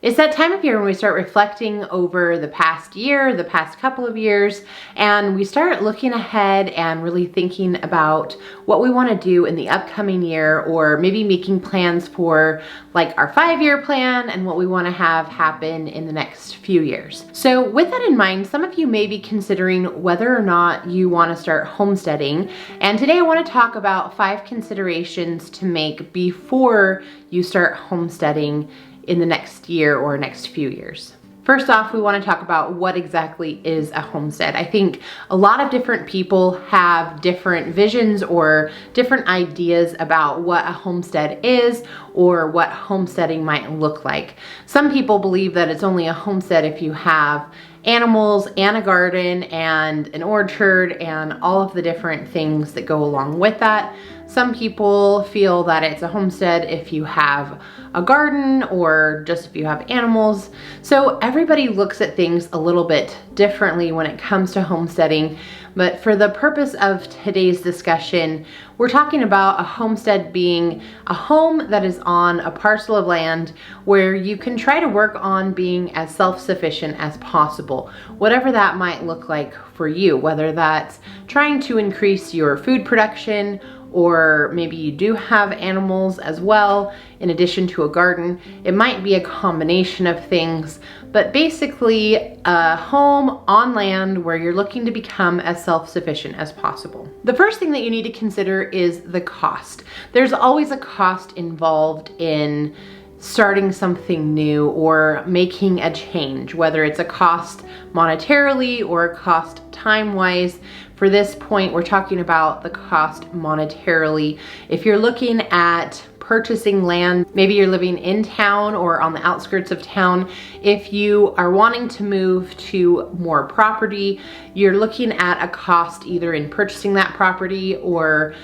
It's that time of year when we start reflecting over the past year, the past couple of years, and we start looking ahead and really thinking about what we want to do in the upcoming year, or maybe making plans for like our 5-year plan and what we want to have happen in the next few years. So with that in mind, some of you may be considering whether or not you want to start homesteading. And today I want to talk about 5 considerations to make before you start homesteading in the next year or next few years. First off, we want to talk about what exactly is a homestead. I think a lot of different people have different visions or different ideas about what a homestead is or what homesteading might look like. Some people believe that it's only a homestead if you have animals and a garden and an orchard and all of the different things that go along with that. Some people feel that it's a homestead if you have a garden or just if you have animals. So everybody looks at things a little bit differently when it comes to homesteading. But for the purpose of today's discussion, we're talking about a homestead being a home that is on a parcel of land where you can try to work on being as self-sufficient as possible, whatever that might look like for you, whether that's trying to increase your food production, or maybe you do have animals as well in addition to a garden. It might be a combination of things, but basically a home on land where you're looking to become as self-sufficient as possible. The first thing that you need to consider is the cost. There's always a cost involved in starting something new or making a change, whether it's a cost monetarily or a cost time-wise. For this point, we're talking about the cost monetarily. If you're looking at purchasing land, maybe you're living in town or on the outskirts of town. If you are wanting to move to more property, you're looking at a cost either in purchasing that property or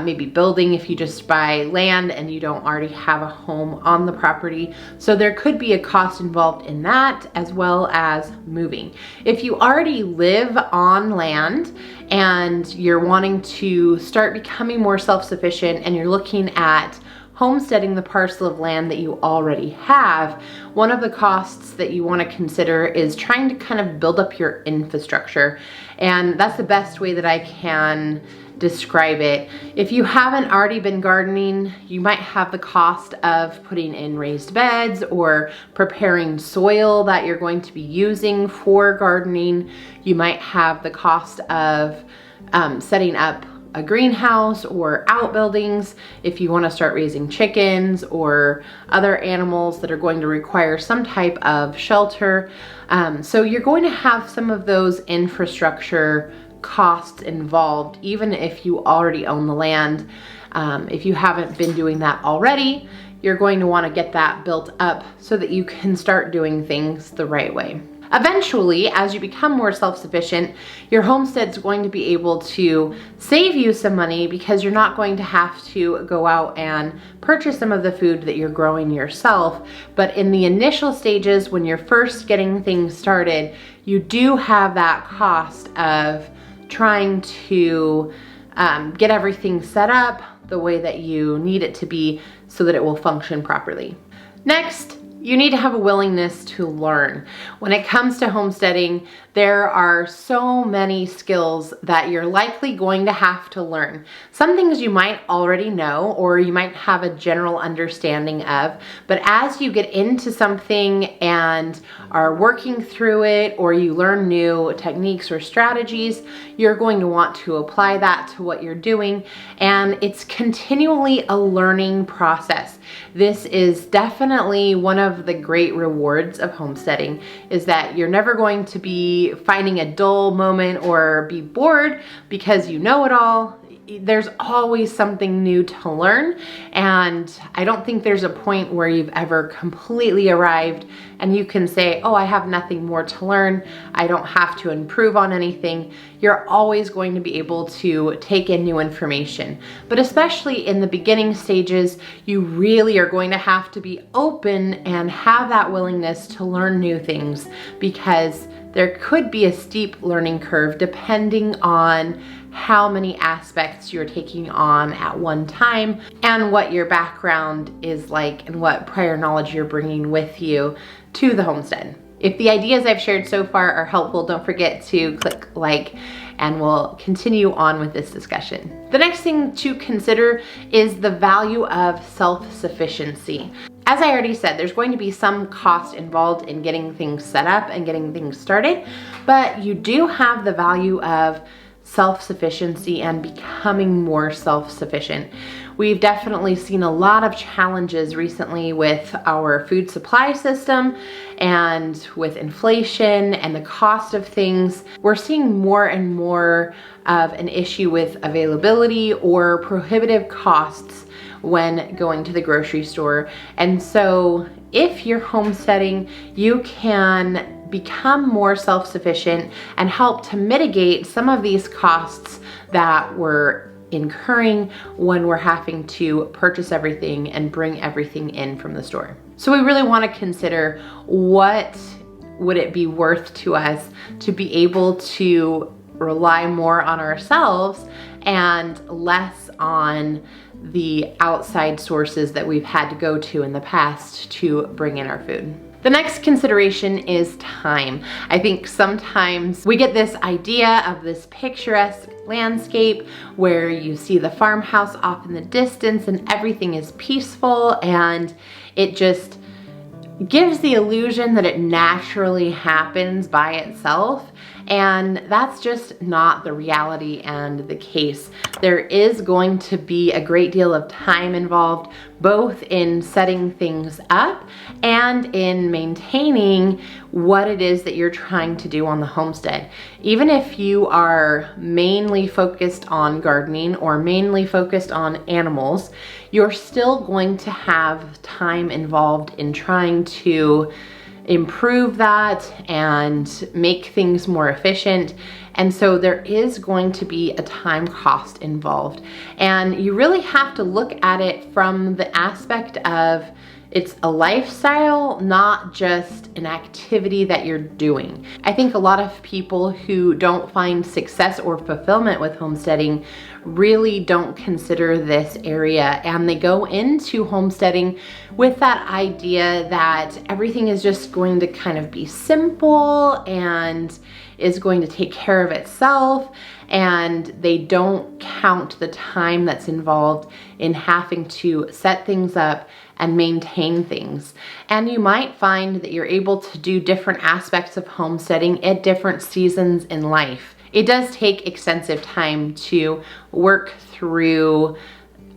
maybe building if you just buy land and you don't already have a home on the property. So there could be a cost involved in that, as well as moving. If you already live on land and you're wanting to start becoming more self-sufficient and you're looking at homesteading the parcel of land that you already have, one of the costs that you want to consider is trying to kind of build up your infrastructure. And that's the best way that I can describe it. If you haven't already been gardening, you might have the cost of putting in raised beds or preparing soil that you're going to be using for gardening. You might have the cost of setting up a greenhouse or outbuildings if you want to start raising chickens or other animals that are going to require some type of shelter. So you're going to have some of those infrastructure costs involved, even if you already own the land. If you haven't been doing that already, you're going to want to get that built up so that you can start doing things the right way. Eventually, as you become more self-sufficient, your homestead's going to be able to save you some money because you're not going to have to go out and purchase some of the food that you're growing yourself. But in the initial stages, when you're first getting things started, you do have that cost of trying to get everything set up the way that you need it to be so that it will function properly. Next, you need to have a willingness to learn. When it comes to homesteading, there are so many skills that you're likely going to have to learn. Some things you might already know or you might have a general understanding of, but as you get into something and are working through it, or you learn new techniques or strategies, you're going to want to apply that to what you're doing, and it's continually a learning process. This is definitely one of the great rewards of homesteading, is that you're never going to be finding a dull moment or be bored because you know it all. There's always something new to learn, and I don't think there's a point where you've ever completely arrived and you can say, oh, I have nothing more to learn, I don't have to improve on anything. You're always going to be able to take in new information. But especially in the beginning stages, you really are going to have to be open and have that willingness to learn new things, because there could be a steep learning curve depending on how many aspects you're taking on at one time and what your background is like and what prior knowledge you're bringing with you to the homestead. If the ideas I've shared so far are helpful, don't forget to click like and we'll continue on with this discussion. The next thing to consider is the value of self-sufficiency. As I already said, there's going to be some cost involved in getting things set up and getting things started, but you do have the value of self-sufficiency and becoming more self-sufficient. We've definitely seen a lot of challenges recently with our food supply system and with inflation and the cost of things. We're seeing more and more of an issue with availability or prohibitive costs when going to the grocery store. And so if you're homesteading, you can become more self-sufficient and help to mitigate some of these costs that we're incurring when we're having to purchase everything and bring everything in from the store. So we really want to consider, what would it be worth to us to be able to rely more on ourselves and less on the outside sources that we've had to go to in the past to bring in our food. The next consideration is time. I think sometimes we get this idea of this picturesque landscape where you see the farmhouse off in the distance and everything is peaceful, and it just gives the illusion that it naturally happens by itself. And that's just not the reality and the case. There is going to be a great deal of time involved, both in setting things up and in maintaining what it is that you're trying to do on the homestead. Even if you are mainly focused on gardening or mainly focused on animals, you're still going to have time involved in trying to improve that and make things more efficient. And so there is going to be a time cost involved. And you really have to look at it from the aspect of it's a lifestyle, not just an activity that you're doing. I think a lot of people who don't find success or fulfillment with homesteading really don't consider this area, and they go into homesteading with that idea that everything is just going to kind of be simple and is going to take care of itself, and they don't count the time that's involved in having to set things up and maintain things. And you might find that you're able to do different aspects of homesteading at different seasons in life. It does take extensive time to work through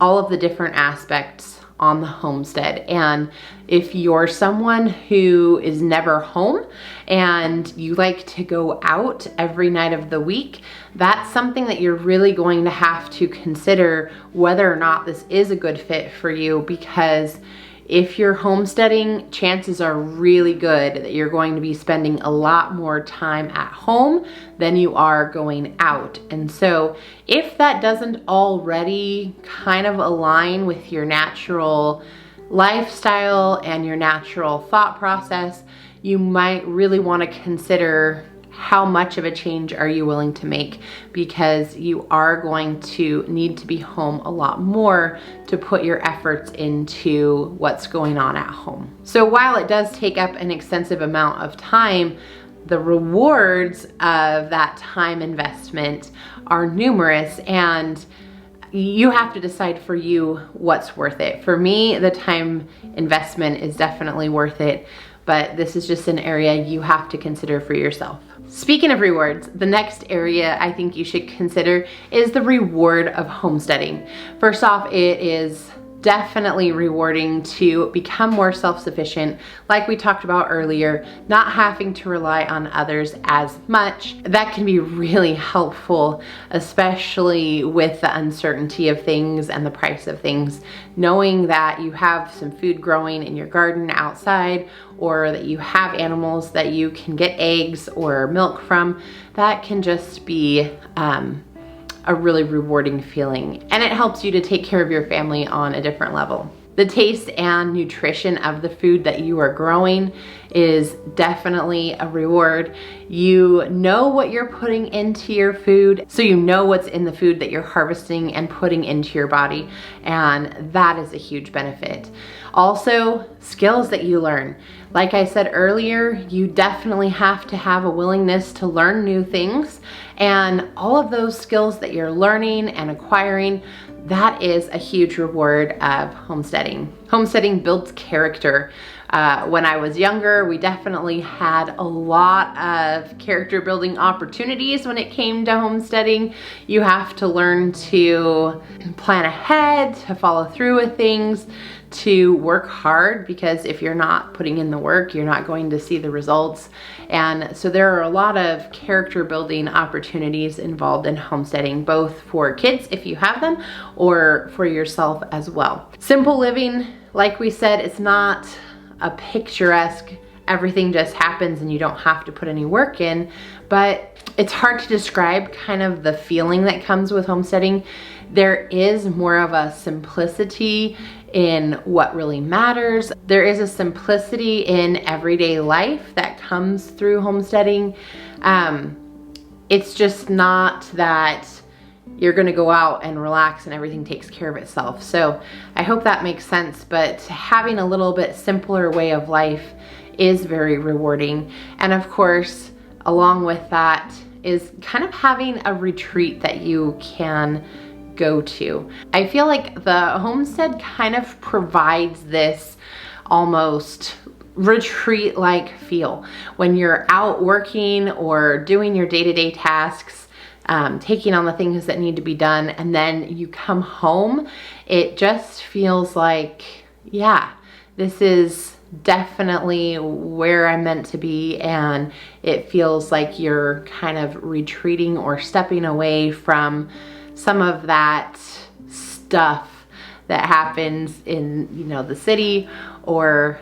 all of the different aspects on the homestead. And if you're someone who is never home and you like to go out every night of the week, that's something that you're really going to have to consider whether or not this is a good fit for you, because if you're homesteading, chances are really good that you're going to be spending a lot more time at home than you are going out. And so if that doesn't already kind of align with your natural lifestyle and your natural thought process, you might really want to consider how much of a change are you willing to make, because you are going to need to be home a lot more to put your efforts into what's going on at home. So while it does take up an extensive amount of time, the rewards of that time investment are numerous, and you have to decide for you what's worth it. For me, the time investment is definitely worth it, but this is just an area you have to consider for yourself. Speaking of rewards, the next area I think you should consider is the reward of homesteading. First off, it is definitely rewarding to become more self-sufficient, like we talked about earlier, not having to rely on others as much. That can be really helpful, especially with the uncertainty of things and the price of things. Knowing that you have some food growing in your garden outside, or that you have animals that you can get eggs or milk from, that can just be a really rewarding feeling, and it helps you to take care of your family on a different level. The taste and nutrition of the food that you are growing is definitely a reward. You know what you're putting into your food, so you know what's in the food that you're harvesting and putting into your body, and that is a huge benefit. Also, skills that you learn. Like I said earlier, you definitely have to have a willingness to learn new things, and all of those skills that you're learning and acquiring, that is a huge reward of homesteading. Homesteading builds character. When I was younger, we definitely had a lot of character building opportunities when it came to homesteading. You have to learn to plan ahead, to follow through with things, to work hard, because if you're not putting in the work, you're not going to see the results. And so there are a lot of character building opportunities involved in homesteading, both for kids if you have them, or for yourself as well. Simple living, like we said, it's not a picturesque, everything just happens and you don't have to put any work in, but it's hard to describe kind of the feeling that comes with homesteading. There is more of a simplicity in what really matters. There is a simplicity in everyday life that comes through homesteading. It's just not that you're gonna go out and relax and everything takes care of itself. So I hope that makes sense, but having a little bit simpler way of life is very rewarding. And of course, along with that is kind of having a retreat that you can go to. I feel like the homestead kind of provides this almost retreat-like feel. When you're out working or doing your day-to-day tasks, taking on the things that need to be done, and then you come home, it just feels like, yeah, this is definitely where I'm meant to be, and it feels like you're kind of retreating or stepping away from some of that stuff that happens in, you know, the city, or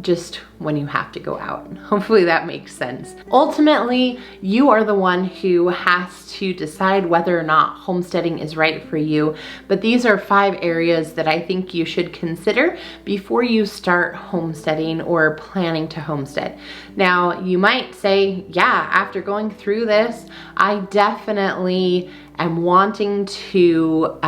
just when you have to go out. Hopefully that makes sense. Ultimately, you are the one who has to decide whether or not homesteading is right for you, but these are 5 areas that I think you should consider before you start homesteading or planning to homestead. Now, you might say, yeah, after going through this, I definitely am wanting to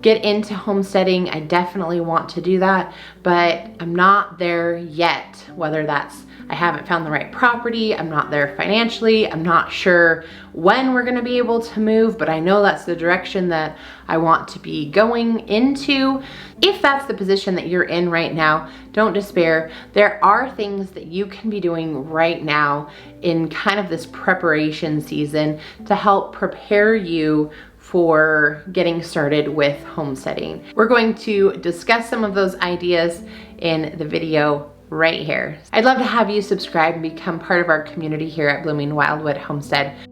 get into homesteading. I definitely want to do that, but I'm not there yet. Whether that's I haven't found the right property, I'm not there financially, I'm not sure when we're gonna be able to move, but I know that's the direction that I want to be going into. If that's the position that you're in right now, don't despair. There are things that you can be doing right now in kind of this preparation season to help prepare you for getting started with homesteading. We're going to discuss some of those ideas in the video right here. I'd love to have you subscribe and become part of our community here at Blooming Wildwood Homestead.